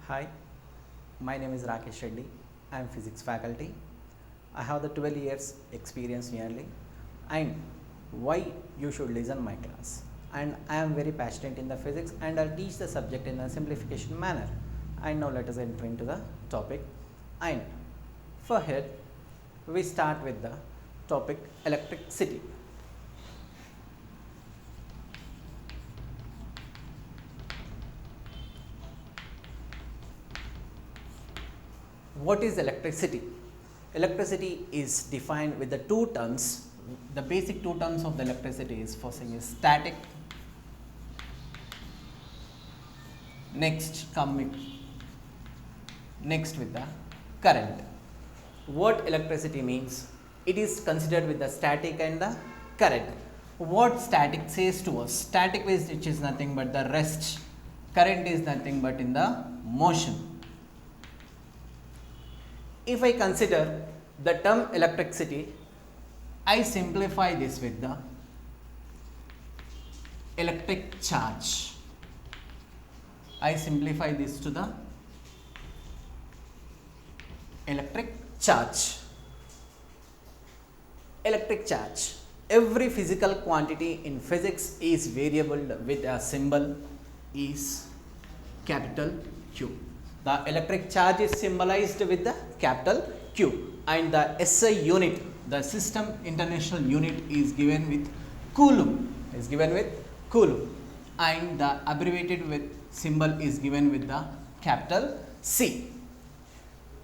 Hi, my name is Rakesh Reddy. I am physics faculty. I have the 12 years experience nearly, and why you should listen my class. And I am very passionate in the physics, and I'll teach the subject in a simplification manner. And now let us enter into the topic. And for here, we start with the topic electricity. What is electricity? Electricity is defined with the two terms. The basic two terms of the electricity is first thing is static. Next with the current. What electricity means? It is considered with the static and the current. What static says to us? Static is which is nothing but the rest. Current is nothing but in the motion. If I consider the term electricity, I simplify this with the electric charge. I simplify this to the electric charge. Electric charge. Every physical quantity in physics is variable with a symbol is capital Q. The electric charge is symbolized with the capital Q, and the SI unit, the system international unit, is given with coulomb. And the abbreviated with symbol is given with the capital C.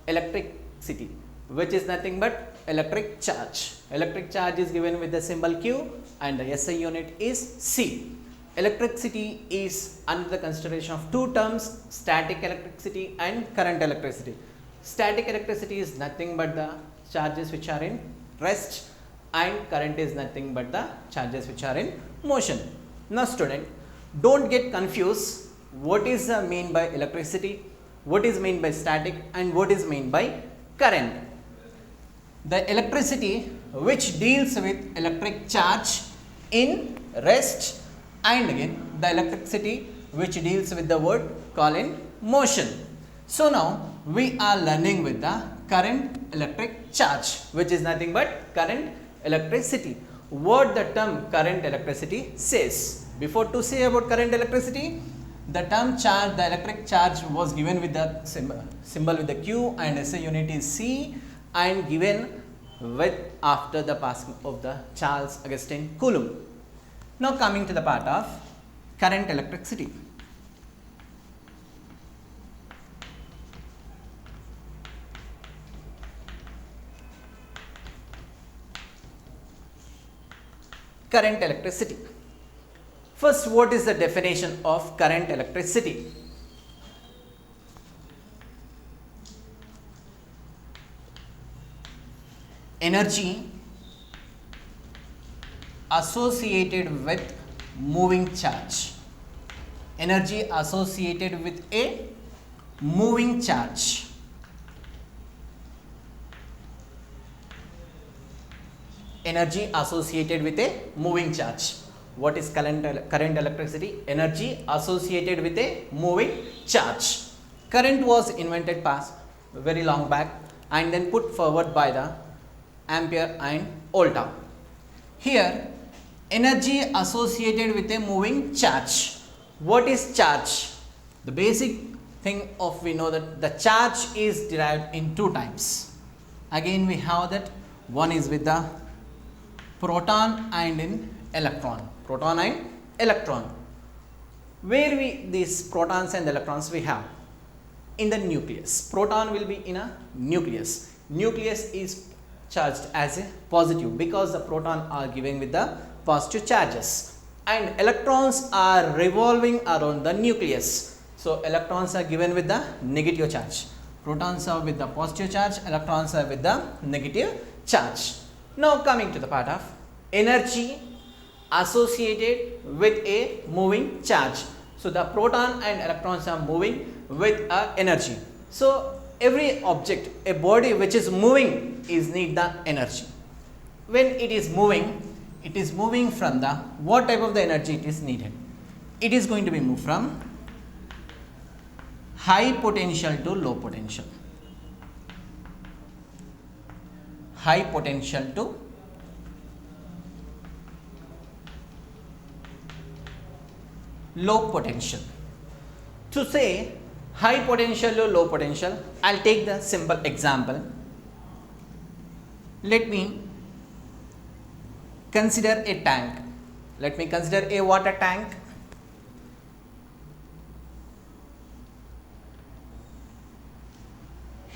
Electricity, which is nothing but electric charge. Electric charge is given with the symbol Q, and the SI unit is C. Electricity is under the consideration of two terms, static electricity and current electricity. Static electricity is nothing but the charges which are in rest, and current is nothing but the charges which are in motion. Now student, don't get confused what is mean by electricity, what is mean by static, and what is mean by current. The electricity which deals with electric charge in rest, and again the electricity which deals with the word called in motion. So now we are learning with the current electric charge, which is nothing but current electricity. What the term current electricity says. Before to say about current electricity, the term charge, the electric charge was given with the symbol with the Q, and SI unit is C, and given with after the passing of the Charles Augustine Coulomb. Now coming to the part of current electricity. Current electricity. First, what is the definition of current electricity? Energy associated with moving charge. Energy associated with a moving charge. Energy associated with a moving charge. What is current electricity? Energy associated with a moving charge. Current was invented past very long back, and then put forward by the Ampere and Volta. Here, energy associated with a moving charge. What is charge? The basic thing of we know that the charge is derived in two types. Again we have that one is with the proton and in electron. Proton and electron. Where we these protons and electrons we have? In the nucleus. Proton will be in a nucleus. Nucleus is charged as a positive because the proton are given with the positive charges, and electrons are revolving around the nucleus. So electrons are given with the negative charge. Protons are with the positive charge, electrons are with the negative charge. Now coming to the part of energy associated with a moving charge. So the proton and electrons are moving with energy. So every object, a body which is moving is need the energy. When it is moving from the what type of the energy it is needed? It is going to be moved from high potential to low potential. High potential to low potential. To say high potential to low potential, I'll take the simple example. Let me consider a tank. Let me consider a water tank.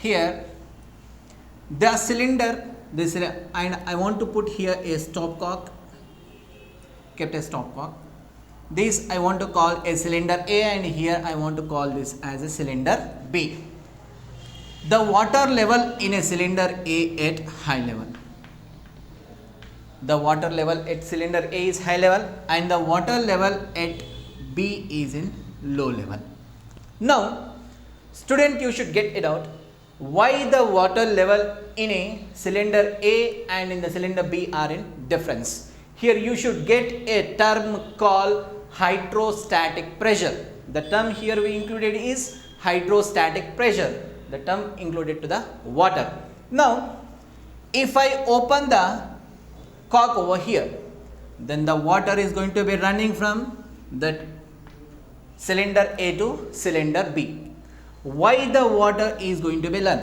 Here the cylinder, this, and I want to put here a stopcock, kept a stopcock. This I want to call a cylinder A, and here I want to call this as a cylinder B. The water level in a cylinder A at high level. The water level at cylinder A is high level and the water level at B is in low level. Now, student, you should get it out. Why the water level in a cylinder A and in the cylinder B are in difference? Here you should get a term called hydrostatic pressure. The term here we included is hydrostatic pressure. The term included to the water. Now, if I open the cork over here, then the water is going to be running from the cylinder A to cylinder B. Why the water is going to be run?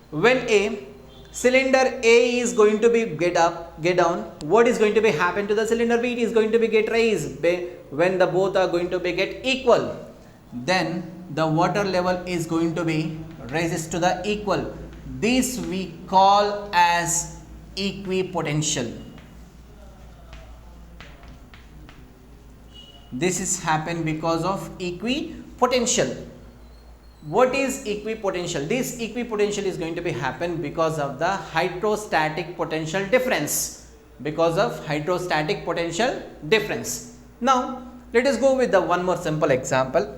When a cylinder A is going to be get down, what is going to be happen to the cylinder B? It is going to be get raised. When the both are going to be get equal, then the water level is going to be raises to the equal. This we call as equipotential. This is happen because of equipotential. What is equipotential? This equipotential is going to be happen because of the hydrostatic potential difference. Because of hydrostatic potential difference. Now, let us go with the one more simple example.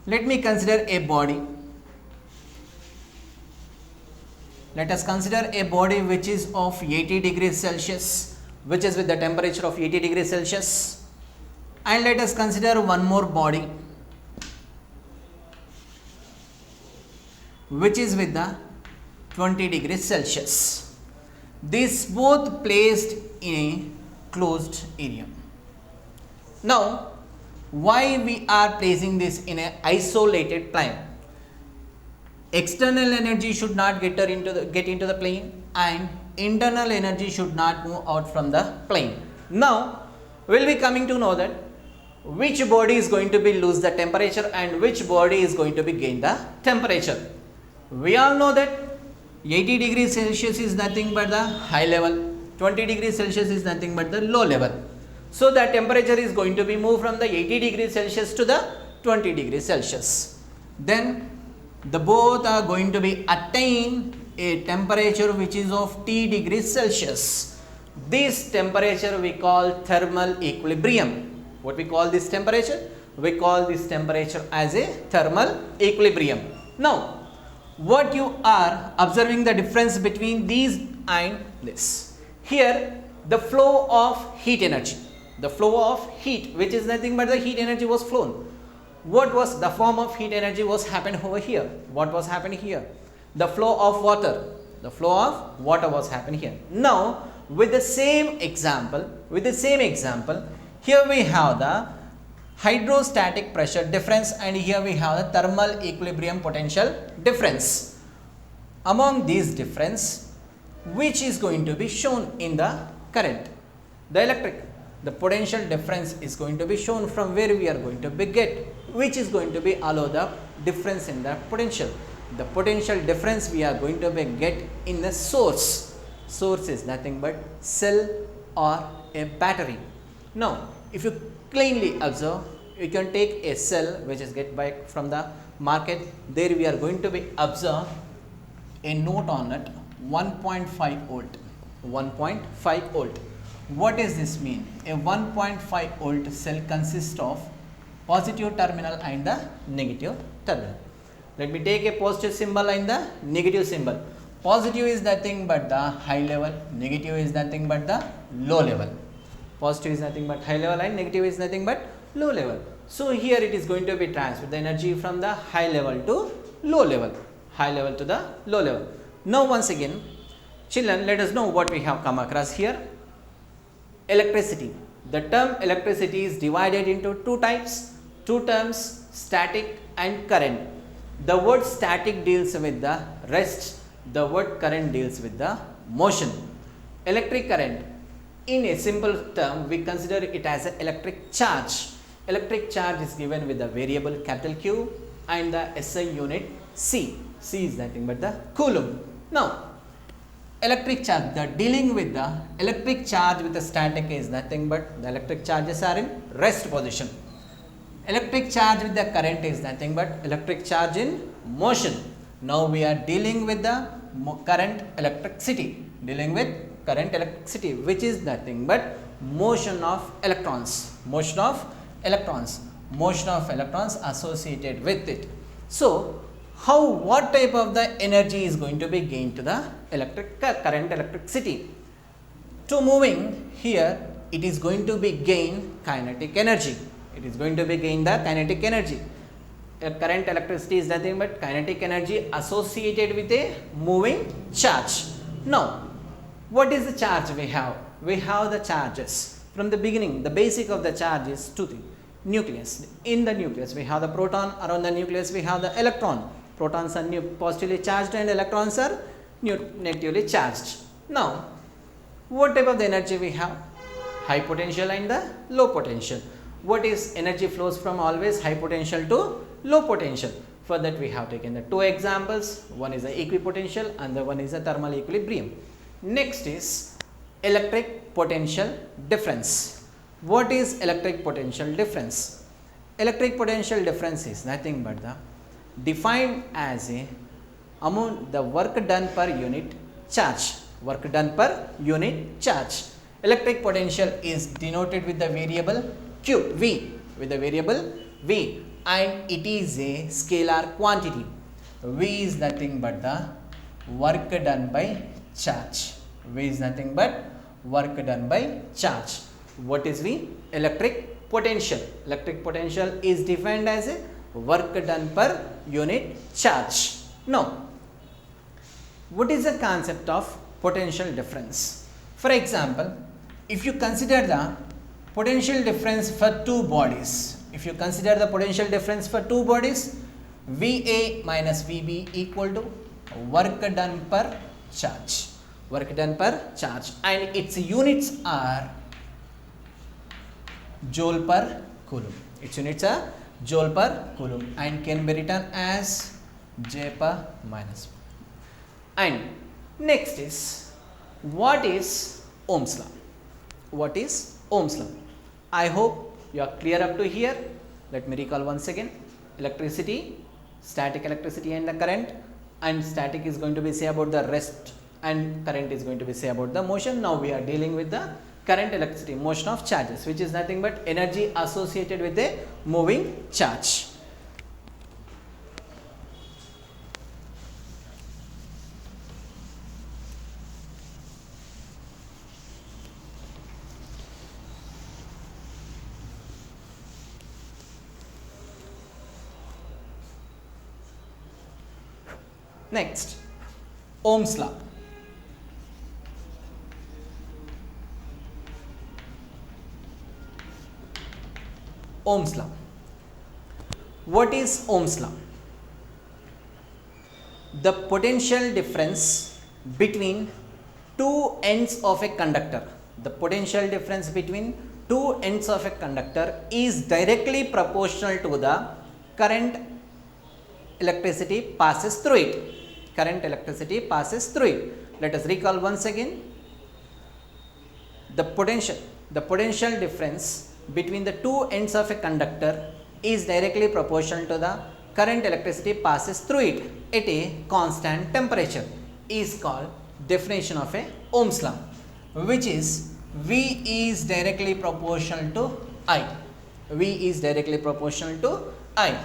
Let me consider a body. Let us consider a body which is of 80 degrees Celsius, which is with the temperature of 80 degrees Celsius. And let us consider one more body which is with the 20 degrees Celsius. These both placed in a closed area. Now, why we are placing this in an isolated plane? External energy should not get into the plane, and internal energy should not move out from the plane. Now, we will be coming to know that which body is going to be lose the temperature and which body is going to be gain the temperature. We all know that 80 degrees Celsius is nothing but the high level, 20 degrees Celsius is nothing but the low level. So, the temperature is going to be moved from the 80 degrees Celsius to the 20 degrees Celsius. Then, the both are going to be attain a temperature which is of T degrees Celsius. This temperature we call thermal equilibrium. What we call this temperature? We call this temperature as a thermal equilibrium. Now, what you are observing the difference between these and this. Here, the flow of heat energy. The flow of heat, which is nothing but the heat energy was flown. What was the form of heat energy was happened over here? What was happening here? The flow of water. The flow of water was happening here. Now, with the same example, here we have the hydrostatic pressure difference and here we have the thermal equilibrium potential difference. Among these difference, which is going to be shown in the current? The electric. The potential difference is going to be shown from where we are going to be get, which is going to be allow the difference in the potential. The potential difference we are going to be get in the source. Source is nothing but cell or a battery. Now, if you cleanly observe, you can take a cell which is get back from the market. There we are going to be observe a note on it 1.5 volt. 1.5 volt. What does this mean? A 1.5 volt cell consists of positive terminal and the negative terminal. Let me take a positive symbol and the negative symbol. Positive is nothing but the high level, negative is nothing but the low level. Positive is nothing but high level and negative is nothing but low level. So here it is going to be transferred the energy from the high level to low level, high level to the low level. Now once again, children, let us know what we have come across here. Electricity. The term electricity is divided into two types, two terms, static and current. The word static deals with the rest, the word current deals with the motion. Electric current, in a simple term, we consider it as an electric charge. Electric charge is given with the variable capital Q and the SI unit C. C is nothing but the coulomb. Now, electric charge, the dealing with the electric charge with the static is nothing but the electric charges are in rest position. Electric charge with the current is nothing but electric charge in motion. Now we are dealing with the current electricity, dealing with current electricity, which is nothing but motion of electrons, motion of electrons, motion of electrons associated with it. So, what type of the energy is going to be gained to the current electricity? To moving here, it is going to be gain kinetic energy. It is going to be gain the kinetic energy. Current electricity is nothing but kinetic energy associated with a moving charge. Now, what is the charge we have? We have the charges. From the beginning, the basic of the charge is two things. Nucleus. In the nucleus, we have the proton. Around the nucleus, we have the electron. Protons are positively charged and electrons are negatively charged. Now, what type of the energy we have? High potential and the low potential. What is energy flows from always high potential to low potential? For that we have taken the two examples. One is the equipotential and the one is the thermal equilibrium. Next is electric potential difference. What is electric potential difference? Electric potential difference is nothing but the defined as a amount the work done per unit charge. Work done per unit charge. Electric potential is denoted with the variable Q, V, with the variable V, and it is a scalar quantity. V is nothing but the work done by charge. V is nothing but work done by charge. What is V? Electric potential. Electric potential is defined as a work done per unit charge. Now, what is the concept of potential difference? For example, if you consider the potential difference for two bodies, if you consider the potential difference for two bodies, VA minus VB equal to work done per charge. Work done per charge, and its units are joule per coulomb. Its units are joule per coulomb and can be written as J per minus 1. And next is, what is Ohm's law? What is Ohm's law? I hope you are clear up to here. Let me recall once again. Electricity, static electricity and the current, and static is going to be say about the rest and current is going to be say about the motion. Now we are dealing with the current electricity, motion of charges, which is nothing but energy associated with a moving charge. Next, Ohm's law. Ohm's law. What is Ohm's law? The potential difference between two ends of a conductor. The potential difference between two ends of a conductor is directly proportional to the current electricity passes through it. Current electricity passes through it. Let us recall once again. The potential difference between the two ends of a conductor is directly proportional to the current electricity passes through it at a constant temperature, is called definition of a Ohm's law, which is V is directly proportional to I. V is directly proportional to I.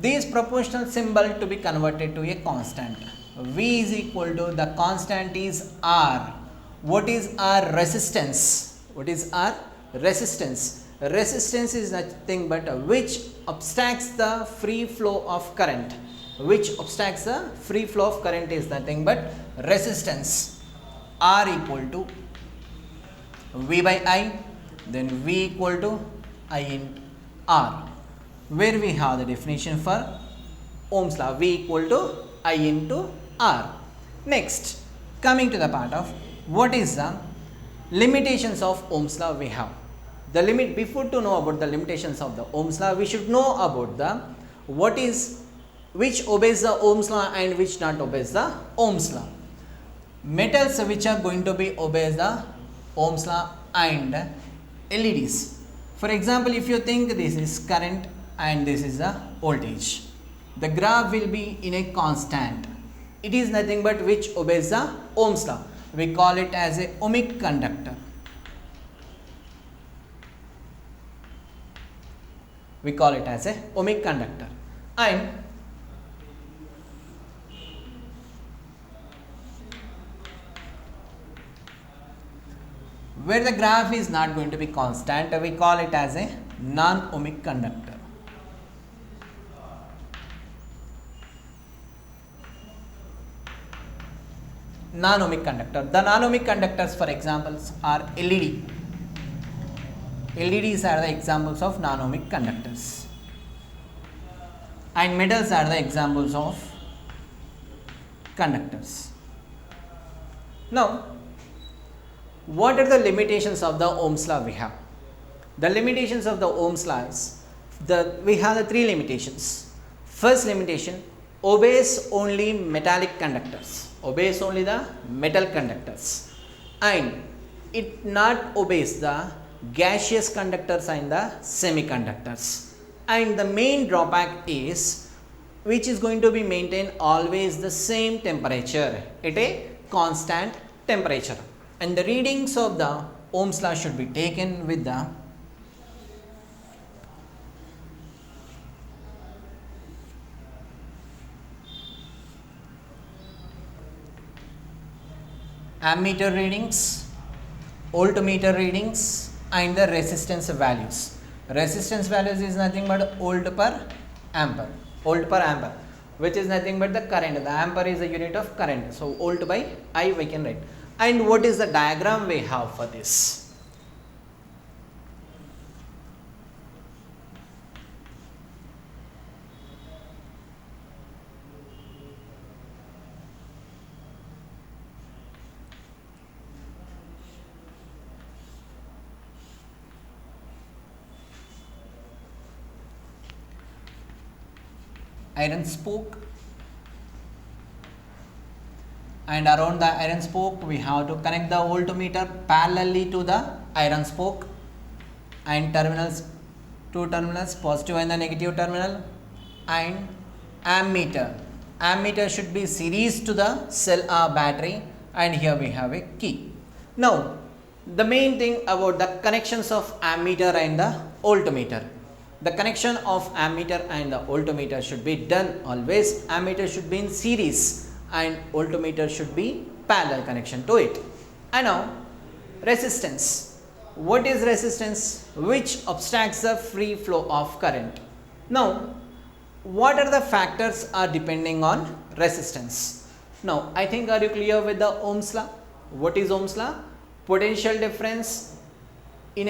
This proportional symbol to be converted to a constant. V is equal to, the constant is R. What is R? Resistance. What is R? Resistance. resistance is nothing but which obstructs the free flow of current. Which obstructs the free flow of current is nothing but resistance. R equal to V by I, then V equal to I in R, where we have the definition for Ohm's law, V equal to I into R. Next, coming to the part of what is the limitations of Ohm's law we have. The limit, before to know about the limitations of the Ohm's law, we should know about the which obeys the Ohm's law and which not obeys the Ohm's law. Metals which are going to be obeys the Ohm's law and LEDs. For example, if you think this is current and this is the voltage, the graph will be in a constant. It is nothing but which obeys the Ohm's law. We call it as a ohmic conductor. We call it as a ohmic conductor. And where the graph is not going to be constant, we call it as a non-ohmic conductor. Non-ohmic conductor. The non-ohmic conductors, for examples, are LED. LEDs are the examples of non-ohmic conductors, and metals are the examples of conductors. Now, what are the limitations of the Ohm's law we have? The limitations of the Ohm's law is, we have the three limitations. First limitation, obeys only metallic conductors, obeys only the metal conductors, and it not obeys the gaseous conductors and the semiconductors. And the main drawback is, which is going to be maintained always the same temperature at a constant temperature. And the readings of the Ohm's law should be taken with the ammeter readings, voltmeter readings, and the resistance values. Resistance values is nothing but volt per ampere, which is nothing but the current. The ampere is a unit of current, so volt by I we can write. And what is the diagram we have for this? Iron spoke, and around the iron spoke we have to connect the voltmeter parallelly to the iron spoke, and terminals, two terminals, positive and the negative terminal, and ammeter should be series to the cell or battery, and here we have a key. Now, the main thing about the connections of ammeter and the voltmeter. The connection of ammeter and the voltmeter should be done always. Ammeter should be in series and voltmeter should be parallel connection to it. And now, resistance. What is resistance? Which obstructs the free flow of current. Now, what are the factors are depending on resistance? Now, I think, are you clear with the Ohm's law? What is Ohm's law? Potential difference in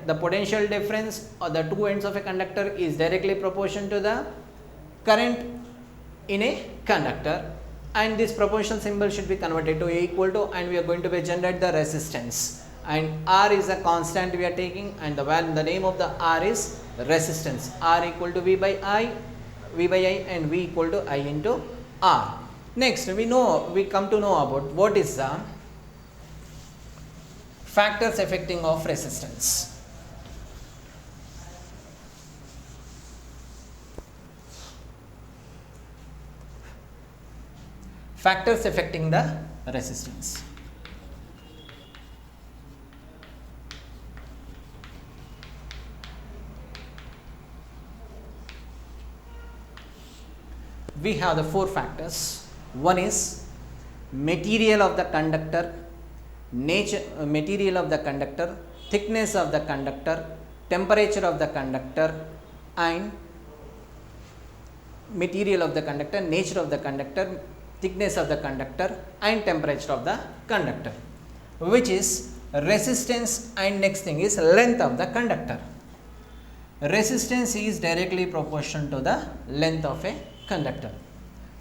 the potential difference or the two ends of a conductor is directly proportional to the current in a conductor, and this proportional symbol should be converted to A equal to, and we are going to be generate the resistance, and R is a constant we are taking, and the name of the R is resistance. R equal to V by I, and V equal to I into R. Next, we come to know about what is the factors affecting of resistance. Factors affecting the resistance. We have the four factors. One is material of the conductor, material of the conductor, thickness of the conductor, temperature of the conductor and material of the conductor, nature of the conductor, thickness of the conductor and temperature of the conductor, which is resistance, and next thing is length of the conductor. Resistance is directly proportional to the length of a conductor.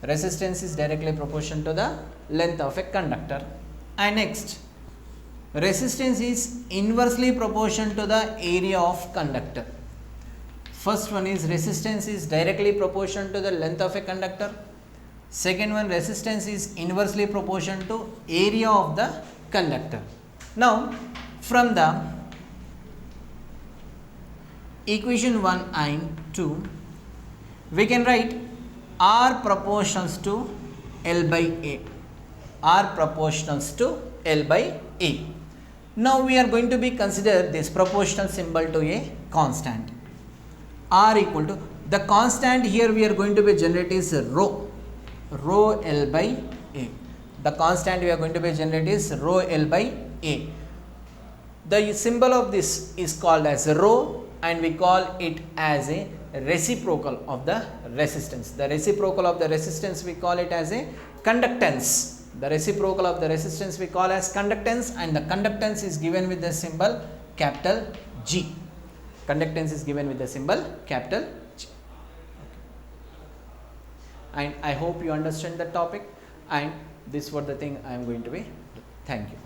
Resistance is directly proportional to the length of a conductor. And next, resistance is inversely proportional to the area of conductor. First one is resistance is directly proportional to the length of a conductor. Second one, resistance is inversely proportional to area of the conductor. Now, from the equation 1 and 2, we can write R proportions to L by A. R proportionals to L by A. Now, we are going to be consider this proportional symbol to a constant. R equal to, the constant here we are going to be generate is rho L by A. The constant we are going to be generate is rho L by A. The symbol of this is called as rho, and we call it as a reciprocal of the resistance. The reciprocal of the resistance we call it as a conductance. The reciprocal of the resistance we call as conductance, and the conductance is given with the symbol capital G. Conductance is given with the symbol capital G. And I hope you understand the topic, and this was the thing I am going to be. Thank you.